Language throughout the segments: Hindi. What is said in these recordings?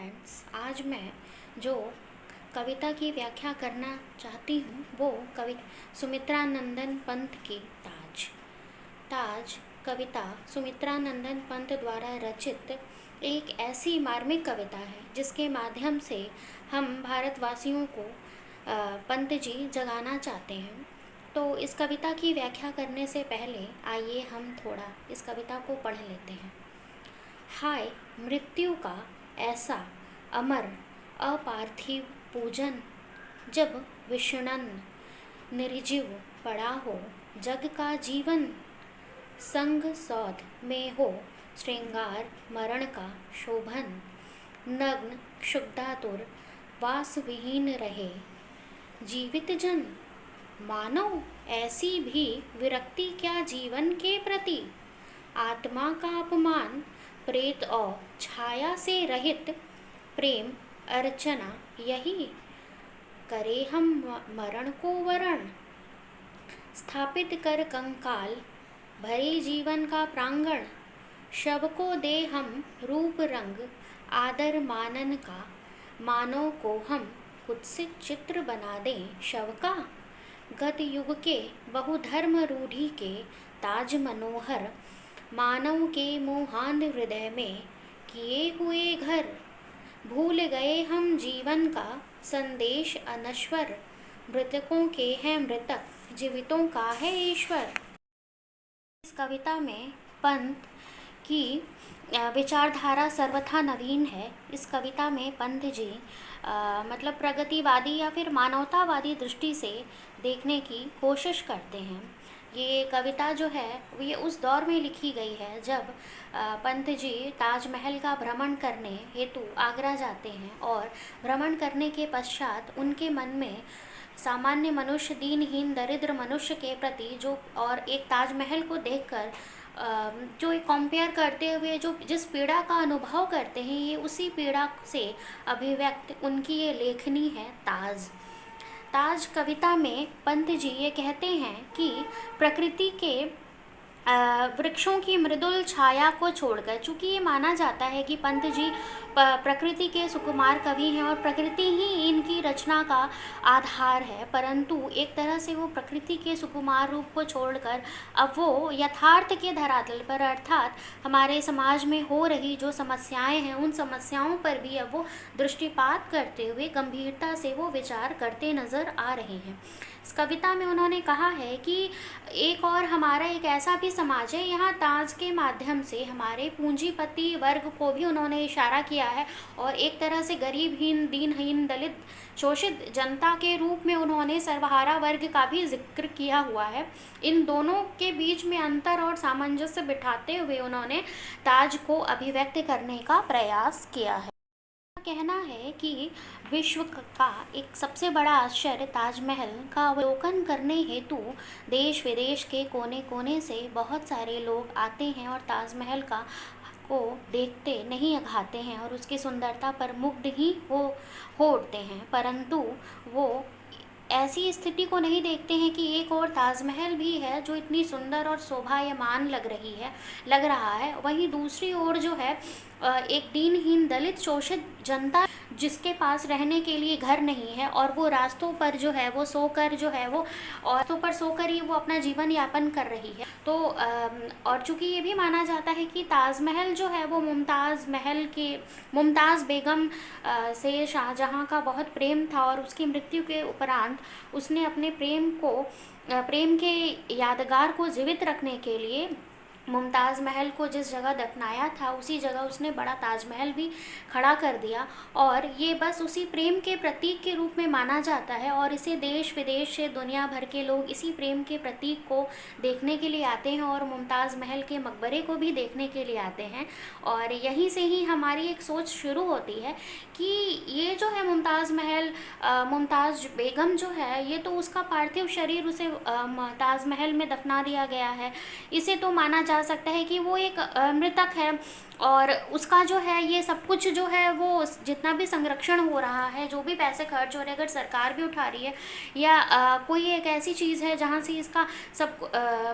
फ्रेंड्स, आज मैं जो कविता की व्याख्या करना चाहती हूँ वो सुमित्रा नंदन पंत की ताज। ताज कविता सुमित्रा नंदन पंत द्वारा रचित एक ऐसी मार्मिक कविता है जिसके माध्यम से हम भारतवासियों को पंत जी जगाना चाहते हैं। तो इस कविता की व्याख्या करने से पहले आइए हम थोड़ा इस कविता को पढ़ लेते हैं। हाय मृत्यु का ऐसा अमर अपार्थिव पूजन, जब विषण्ण निर्जीव पड़ा हो जग का जीवन। संग सौध में हो श्रृंगार मरण का शोभन, नग्न क्षुब्धातुर वास विहीन रहे जीवित जन। मानो ऐसी भी विरक्ति क्या जीवन के प्रति, आत्मा का अपमान प्रेत और छाया से रहित प्रेम अर्चना यही। करे हम मरण को वरण, स्थापित कर कंकाल भरे जीवन का प्रांगण। शव को दे हम रूप रंग आदर मानन का, मानव को हम कुत्सित चित्र बना दें शव का। गत युग के बहुधर्म रूढ़ी के ताज मनोहर, मानव के मोहान हृदय में किए हुए घर। भूल गए हम जीवन का संदेश अनश्वर, मृतकों के हैं मृतक जीवितों का है ईश्वर। इस कविता में पंत की विचारधारा सर्वथा नवीन है। इस कविता में पंत जी मतलब प्रगतिवादी या फिर मानवतावादी दृष्टि से देखने की कोशिश करते हैं। ये कविता जो है ये उस दौर में लिखी गई है जब पंत जी ताजमहल का भ्रमण करने हेतु आगरा जाते हैं, और भ्रमण करने के पश्चात उनके मन में सामान्य मनुष्य, दीनहीन दरिद्र मनुष्य के प्रति जो, और एक ताजमहल को देखकर जो एक कंपेयर करते हुए जो जिस पीड़ा का अनुभव करते हैं, ये उसी पीड़ा से अभिव्यक्त उनकी ये लेखनी है ताज। ताज कविता में पंत जी ये कहते हैं कि प्रकृति के वृक्षों की मृदुल छाया को छोड़कर, चूँकि ये माना जाता है कि पंत जी प्रकृति के सुकुमार कवि हैं और प्रकृति ही इनकी रचना का आधार है, परंतु एक तरह से वो प्रकृति के सुकुमार रूप को छोड़कर अब वो यथार्थ के धरातल पर, अर्थात हमारे समाज में हो रही जो समस्याएं हैं उन समस्याओं पर भी अब वो दृष्टिपात करते हुए गंभीरता से वो विचार करते नज़र आ रहे हैं। इस कविता में उन्होंने कहा है कि एक और हमारा एक ऐसा भी समाज है, यहाँ ताज के माध्यम से हमारे पूंजीपति वर्ग को भी उन्होंने इशारा किया है, और एक तरह से गरीबहीन, दीनहीन, दलित, शोषित जनता के रूप में उन्होंने सर्वहारा वर्ग का भी जिक्र किया हुआ है। इन दोनों के बीच में अंतर और सामंजस्य बिठाते हुए उन्होंने ताज को अभिव्यक्त करने का प्रयास किया है। कहना है कि विश्व का एक सबसे बड़ा आश्चर्य ताजमहल का अवलोकन करने हेतु देश विदेश के कोने कोने से बहुत सारे लोग आते हैं और ताजमहल को देखते नहीं अघाते हैं और उसकी सुंदरता पर मुग्ध ही हो उठते हैं, परंतु वो ऐसी स्थिति को नहीं देखते हैं कि एक और ताजमहल भी है जो इतनी सुंदर और शोभायमान लग रहा है। वहीं दूसरी ओर जो है एक दीनहीन दलित शोषित जनता जिसके पास रहने के लिए घर नहीं है, और वो रास्तों पर जो है वो सोकर ही वो अपना जीवन यापन कर रही है। तो और चूंकि ये भी माना जाता है कि ताजमहल जो है वो मुमताज़ बेगम से शाहजहां का बहुत प्रेम था, और उसकी मृत्यु के उपरांत उसने अपने प्रेम के यादगार को जीवित रखने के लिए मुमताज़ महल को जिस जगह दफनाया था उसी जगह उसने बड़ा ताजमहल भी खड़ा कर दिया, और ये बस उसी प्रेम के प्रतीक के रूप में माना जाता है, और इसे देश विदेश से दुनिया भर के लोग इसी प्रेम के प्रतीक को देखने के लिए आते हैं और मुमताज़ महल के मकबरे को भी देखने के लिए आते हैं। और यहीं से ही हमारी एक सोच शुरू होती है कि ये जो है मुमताज़ बेगम जो है, ये तो उसका पार्थिव शरीर उसे ताजमहल में दफना दिया गया है, इसे तो माना जा सकता है कि वो एक मृतक है, और उसका जो है ये सब कुछ जो है वो जितना भी संरक्षण हो रहा है, जो भी पैसे खर्च हो रहे हैं, अगर सरकार भी उठा रही है या कोई एक ऐसी चीज़ है जहाँ से इसका सब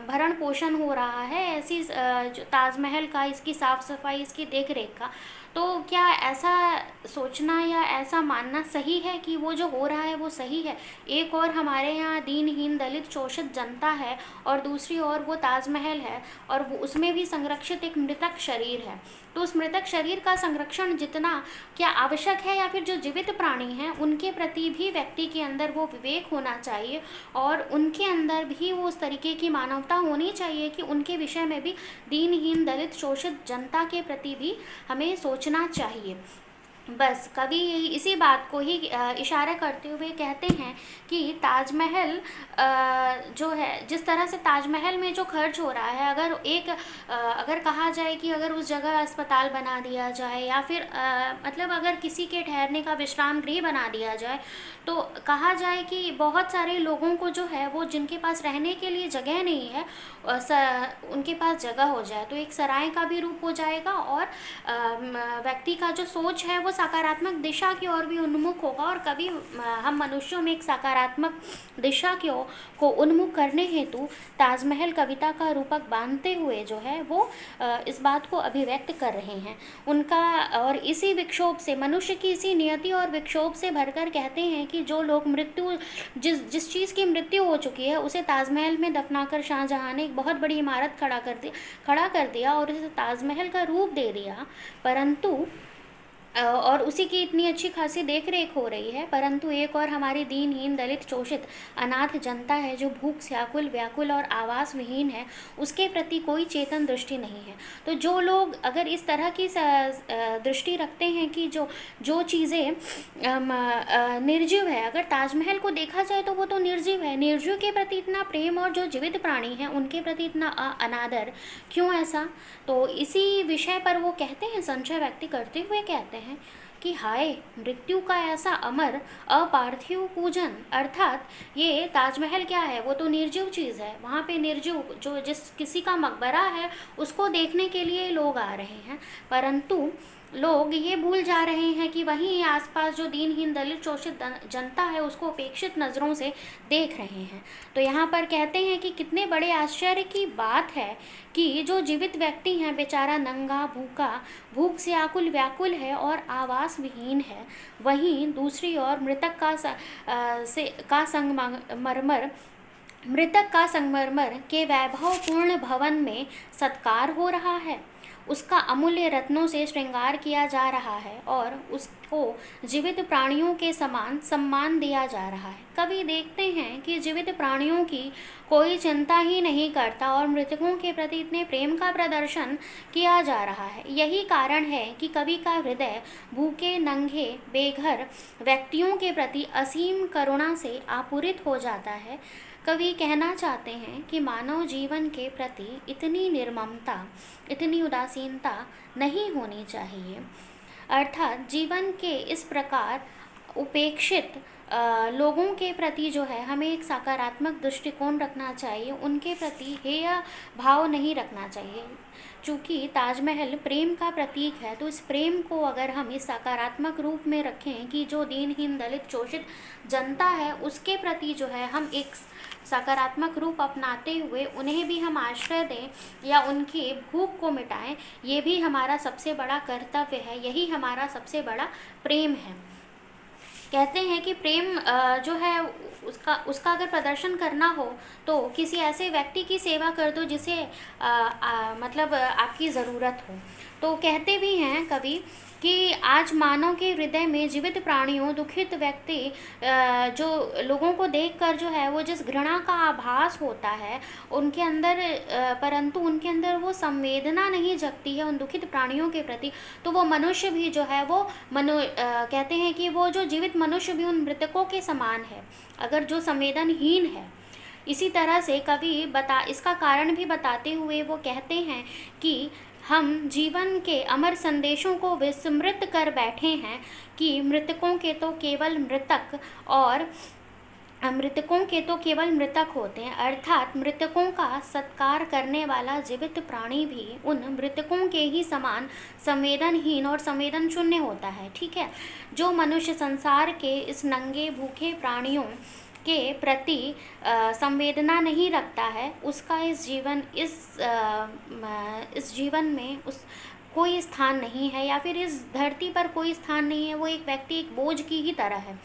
भरण पोषण हो रहा है, ऐसी ताजमहल का, इसकी साफ़ सफाई, इसकी देख रेख का, तो क्या ऐसा सोचना या ऐसा मानना सही है कि वो जो हो रहा है वो सही है? एक और हमारे यहाँ दीनहीन दलित शोषित जनता है और दूसरी ओर वो ताजमहल है और वो उसमें भी संरक्षित एक मृतक शरीर है। तो उस मृतक शरीर का संरक्षण जितना क्या आवश्यक है, या फिर जो जीवित प्राणी हैं उनके प्रति भी व्यक्ति के अंदर वो विवेक होना चाहिए और उनके अंदर भी वो उस तरीके की मानवता होनी चाहिए कि उनके विषय में भी दीनहीन दलित शोषित जनता के प्रति भी हमें सोचना चाहिए। बस कवि इसी बात को ही इशारा करते हुए कहते हैं कि ताजमहल जो है, जिस तरह से ताजमहल में जो खर्च हो रहा है, अगर कहा जाए कि अगर उस जगह अस्पताल बना दिया जाए या फिर मतलब अगर किसी के ठहरने का विश्राम गृह बना दिया जाए, तो कहा जाए कि बहुत सारे लोगों को जो है वो जिनके पास रहने के लिए जगह नहीं है उनके पास जगह हो जाए, तो एक सराय का भी रूप हो जाएगा और व्यक्ति का जो सोच है वो सकारात्मक दिशा की ओर भी उन्मुख होगा। और कभी हम मनुष्यों में एक सकारात्मक दिशा को उन्मुख करने हेतु ताजमहल कविता का रूपक बांधते हुए जो है वो इस बात को अभिव्यक्त कर रहे हैं उनका। और इसी विक्षोभ से, मनुष्य की इसी नियति और विक्षोभ से भरकर कहते हैं कि जो लोग मृत्यु, जिस चीज़ की मृत्यु हो चुकी है उसे ताजमहल में दफनाकर शाहजहां ने एक बहुत बड़ी इमारत खड़ा कर दिया और इसे ताजमहल का रूप दे दिया, परंतु और उसी की इतनी अच्छी खासी देख रेख हो रही है, परंतु एक और हमारी दीनहीन दलित शोषित अनाथ जनता है जो भूख से आकुल व्याकुल और आवास विहीन है, उसके प्रति कोई चेतन दृष्टि नहीं है। तो जो लोग अगर इस तरह की दृष्टि रखते हैं कि जो चीज़ें निर्जीव है, अगर ताजमहल को देखा जाए तो वो तो निर्जीव है, निर्जीव के प्रति इतना प्रेम और जो जीवित प्राणी हैं उनके प्रति इतना अनादर क्यों ऐसा? तो इसी विषय पर वो कहते हैं, संशय व्यक्त करते हुए कहते हैं कि हाय मृत्यु का ऐसा अमर अपार्थिव पूजन, अर्थात ये ताजमहल क्या है, वो तो निर्जीव चीज़ है, वहाँ पे निर्जीव जो जिस किसी का मकबरा है उसको देखने के लिए लोग आ रहे हैं, परंतु लोग ये भूल जा रहे हैं कि वहीं आसपास जो दीनहीन दलित शोषित जनता है उसको उपेक्षित नज़रों से देख रहे हैं। तो यहाँ पर कहते हैं कि कितने बड़े आश्चर्य की बात है कि जो जीवित व्यक्ति हैं बेचारा नंगा भूख से आकुल व्याकुल है और आवास विहीन है, वहीं दूसरी ओर मृतक का संगमरमर के वैभवपूर्ण भवन में सत्कार हो रहा है, उसका अमूल्य रत्नों से श्रृंगार किया जा रहा है और उसको जीवित प्राणियों के समान सम्मान दिया जा रहा है। कवि देखते हैं कि जीवित प्राणियों की कोई चिंता ही नहीं करता और मृतकों के प्रति इतने प्रेम का प्रदर्शन किया जा रहा है। यही कारण है कि कवि का हृदय भूखे नंगे बेघर व्यक्तियों के प्रति असीम करुणा से आपूरित हो जाता है। कवि कहना चाहते हैं कि मानव जीवन के प्रति इतनी निर्ममता, इतनी उदासीनता नहीं होनी चाहिए, अर्थात जीवन के इस प्रकार उपेक्षित लोगों के प्रति जो है हमें एक सकारात्मक दृष्टिकोण रखना चाहिए, उनके प्रति हेय भाव नहीं रखना चाहिए। चूँकि ताजमहल प्रेम का प्रतीक है, तो इस प्रेम को अगर हम इस सकारात्मक रूप में रखें कि जो दीनहीन दलित शोषित जनता है उसके प्रति जो है हम एक सकारात्मक रूप अपनाते हुए उन्हें भी हम आश्रय दें या उनकी भूख को मिटाएं, ये भी हमारा सबसे बड़ा कर्तव्य है, यही हमारा सबसे बड़ा प्रेम है। कहते हैं कि प्रेम जो है उसका अगर प्रदर्शन करना हो तो किसी ऐसे व्यक्ति की सेवा कर दो जिसे मतलब आपकी ज़रूरत हो। तो कहते भी हैं कवि कि आज मानव के हृदय में जीवित प्राणियों, दुखित व्यक्ति जो लोगों को देखकर जो है वो जिस घृणा का आभास होता है उनके अंदर, परंतु उनके अंदर वो संवेदना नहीं जगती है उन दुखित प्राणियों के प्रति, तो वो मनुष्य भी जो है वो कहते हैं कि वो जो जीवित मनुष्य भी उन मृतकों के समान है, अगर जो संवेदनहीन है। इसी तरह से कवि इसका कारण भी बताते हुए वो कहते हैं कि हम जीवन के अमर संदेशों को विस्मृत कर बैठे हैं कि मृतकों के तो केवल मृतक होते हैं, अर्थात मृतकों का सत्कार करने वाला जीवित प्राणी भी उन मृतकों के ही समान संवेदनहीन और संवेदन शून्य होता है। ठीक है, जो मनुष्य संसार के इस नंगे भूखे प्राणियों के प्रति संवेदना नहीं रखता है उसका इस जीवन में कोई स्थान नहीं है, या फिर इस धरती पर कोई स्थान नहीं है। वो एक व्यक्ति एक बोझ की ही तरह है।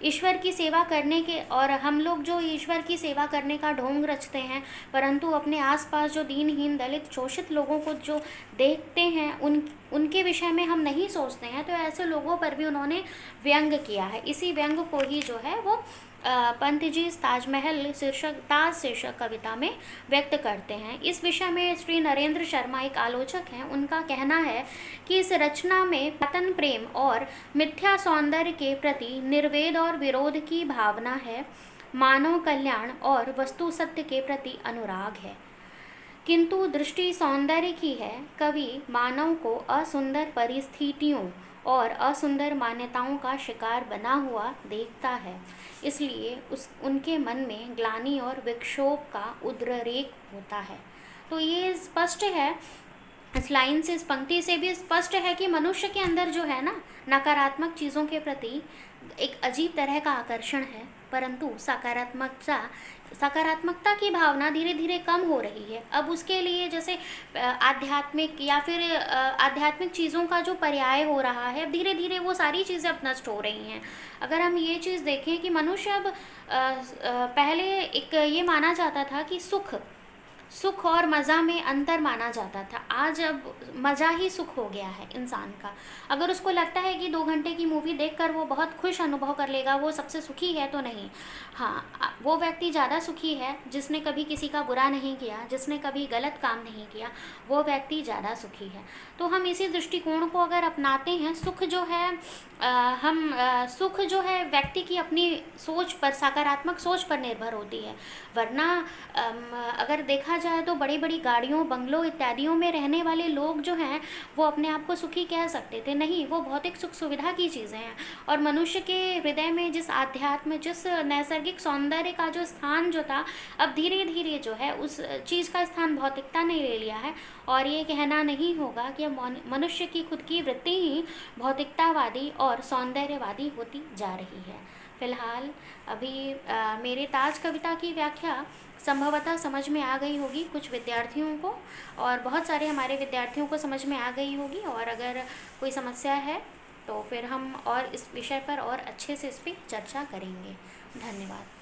ईश्वर की सेवा करने के, और हम लोग जो ईश्वर की सेवा करने का ढोंग रचते हैं, परंतु अपने आसपास जो दीनहीन दलित शोषित लोगों को जो देखते हैं, उनके विषय में हम नहीं सोचते हैं। तो ऐसे लोगों पर भी उन्होंने व्यंग किया है। इसी व्यंग को ही जो है वो पंत जी ताजमहल शीर्षक कविता में व्यक्त करते हैं। इस विषय में श्री नरेंद्र शर्मा एक आलोचक हैं, उनका कहना है कि इस रचना में पतन प्रेम और मिथ्या सौंदर्य के प्रति निर्वेद और विरोध की भावना है, मानव कल्याण और वस्तु सत्य के प्रति अनुराग है। किंतु दृष्टि सौंदर्य की है। कवि मानव को असुंदर परिस्थितियों और असुंदर मान्यताओं का शिकार बना हुआ देखता है, इसलिए उनके मन में ग्लानि और विक्षोभ का उद्रेक होता है। तो ये स्पष्ट है, इस लाइन से, इस पंक्ति से भी स्पष्ट है कि मनुष्य के अंदर जो है ना, नकारात्मक चीज़ों के प्रति एक अजीब तरह का आकर्षण है, परंतु सकारात्मकता की भावना धीरे धीरे कम हो रही है। अब उसके लिए जैसे आध्यात्मिक या फिर आध्यात्मिक चीज़ों का जो पर्याय हो रहा है, अब धीरे धीरे वो सारी चीज़ें अब नष्ट हो रही हैं। अगर हम ये चीज़ देखें कि मनुष्य अब पहले एक ये माना जाता था कि सुख और मज़ा में अंतर माना जाता था। आज अब मज़ा ही सुख हो गया है इंसान का। अगर उसको लगता है कि 2 घंटे की मूवी देखकर वो बहुत खुश अनुभव कर लेगा, वो सबसे सुखी है, तो नहीं। हाँ, वो व्यक्ति ज़्यादा सुखी है जिसने कभी किसी का बुरा नहीं किया, जिसने कभी गलत काम नहीं किया, वो व्यक्ति ज़्यादा सुखी है। तो हम इसी दृष्टिकोण को अगर अपनाते हैं, सुख जो है सुख जो है व्यक्ति की अपनी सोच पर, सकारात्मक सोच पर निर्भर होती है। वरना अगर देखा जाए तो बड़ी बड़ी गाड़ियों, बंगलों इत्यादियों में रहने वाले लोग जो हैं, वो अपने आप को सुखी कह सकते थे। नहीं, वो भौतिक सुख सुविधा की चीज़ें हैं। और मनुष्य के हृदय में जिस आध्यात्म, जिस नैसर्गिक सौंदर्य का जो स्थान जो था, अब धीरे धीरे जो है उस चीज़ का स्थान भौतिकता ने ले लिया है। और ये कहना नहीं होगा कि मनुष्य की खुद की वृत्ति ही भौतिकतावादी और सौंदर्यवादी होती जा रही है। फिलहाल अभी मेरे ताज कविता की व्याख्या संभवतः समझ में आ गई होगी कुछ विद्यार्थियों को, और बहुत सारे हमारे विद्यार्थियों को समझ में आ गई होगी। और अगर कोई समस्या है तो फिर हम और इस विषय पर और अच्छे से इस पर चर्चा करेंगे। धन्यवाद।